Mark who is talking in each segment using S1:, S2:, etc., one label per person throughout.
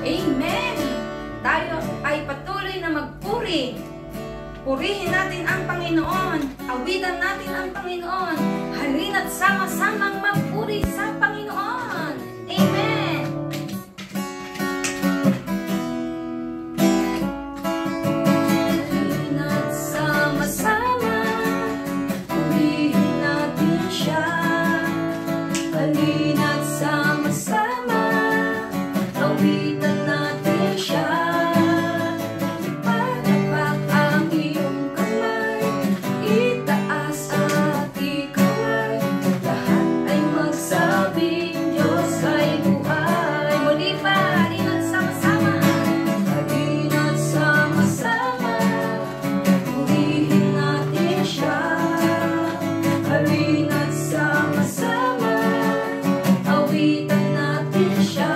S1: Amen! Tayo ay patuloy na magpuri. Purihin natin ang Panginoon. Awitan natin ang Panginoon. Halina't sama-samang magpuri sa Panginoon. Amen! Halina't sama-sama, purihin natin siya. Halina't sama-sama, awitan natin siya. Ipatapak ang iyong kamay, itaas at ikaway. Lahat ay magsabing Diyos ay buhay. Muli pa, halina't sama-sama. Halina't sama-sama, purihin natin siya. Halina't sama-sama, awitan natin siya.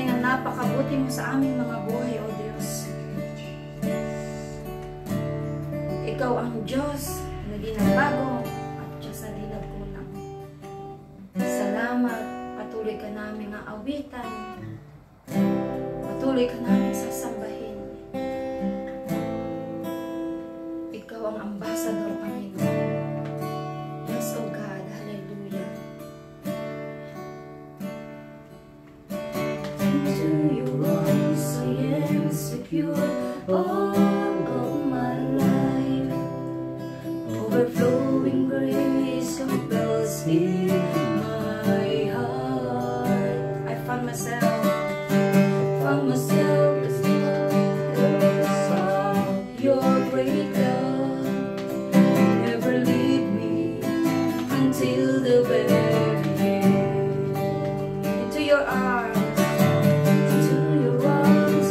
S1: tunay na napakabuti mo sa aming mga buhay, O Diyos. Ikaw ang Diyos na di nagbago at Diyos na di nagkulang. Salamat, patuloy ka namin ang awitan, patuloy ka namin sasambahin. Ikaw ang ambassador, Panginoon. Yes, O God, hallelujah. Into your arms I am secure all of my life. Overflowing grace compels in my heart. I found myself as because of your great love. Never leave me until the very end. Into your arms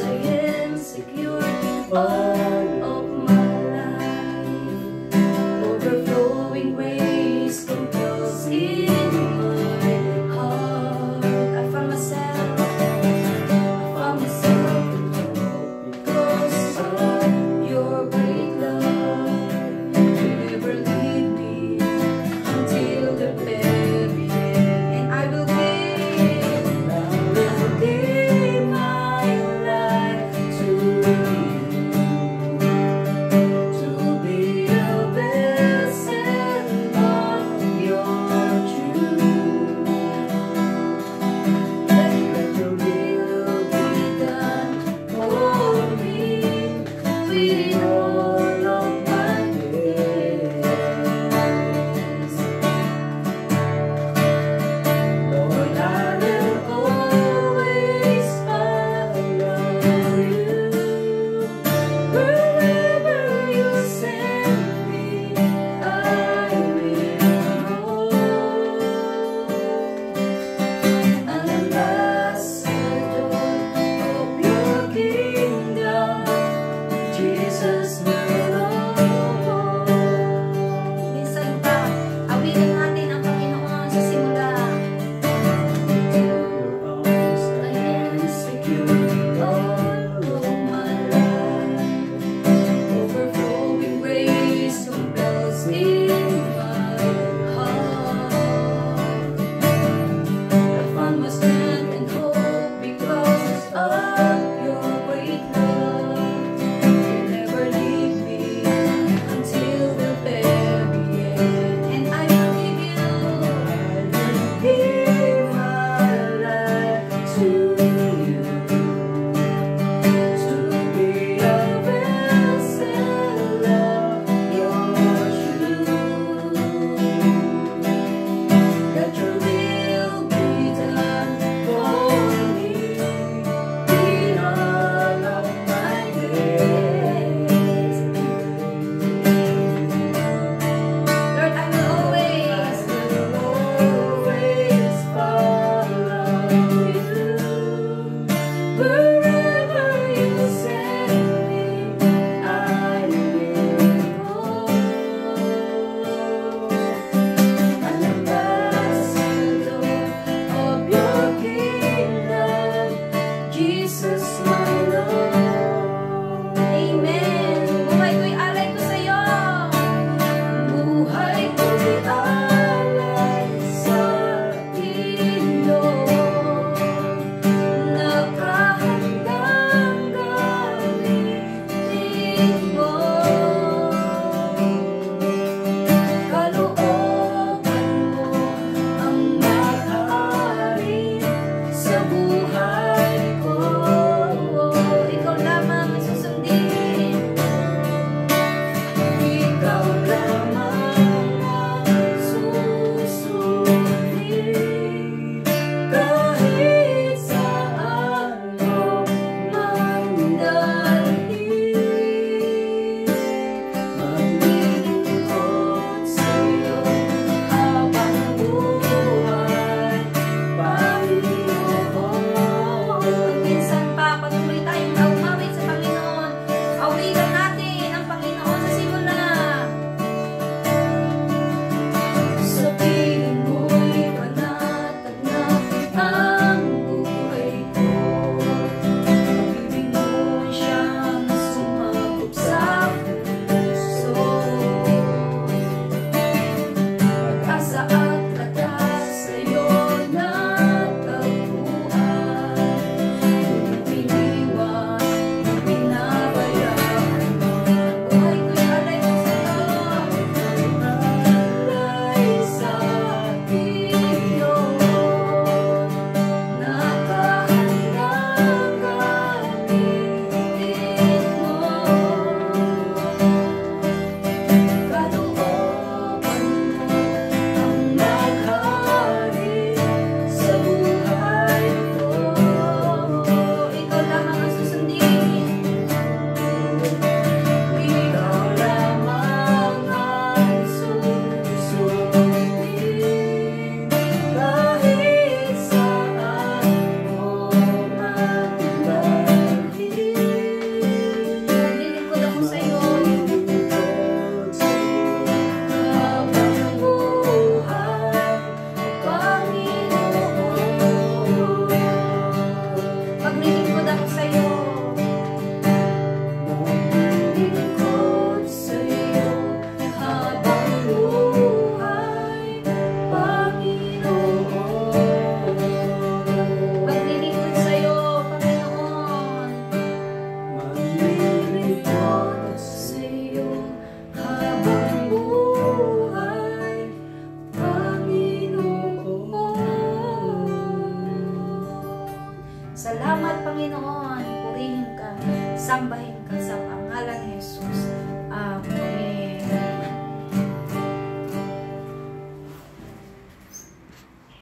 S1: I am secure all of my life. Overflowing grace compels in my heart. I found myself because of your great love. You never leave me until the very end. And I will give my life to you, to be a vessel of your truth. Let your will be done for me with all of my days. Lord, I will always follow you. Wherever you send me, I will go. An ambassador of your kingdom, Jesus my Lord. Minsan pa, awitin natin ang Panginoon sa simula. I am secure all of my life. Overflowing grace compels in my heart. I found my strength and hope because of your great love. You never leave me until the very end. And I will give my life to you, to be a vessel of your truth. Let your will be done for me in all of my days. Lord, I will always follow you. Wherever you send me, I will go. An ambassador of your kingdom, Jesus my Lord. Amen. Buhay ko'y alay ko sa iyo. Buhay ko'y alay sa iyo. Nakahanda sambahin ka sa pangalan ni Jesus. Amen.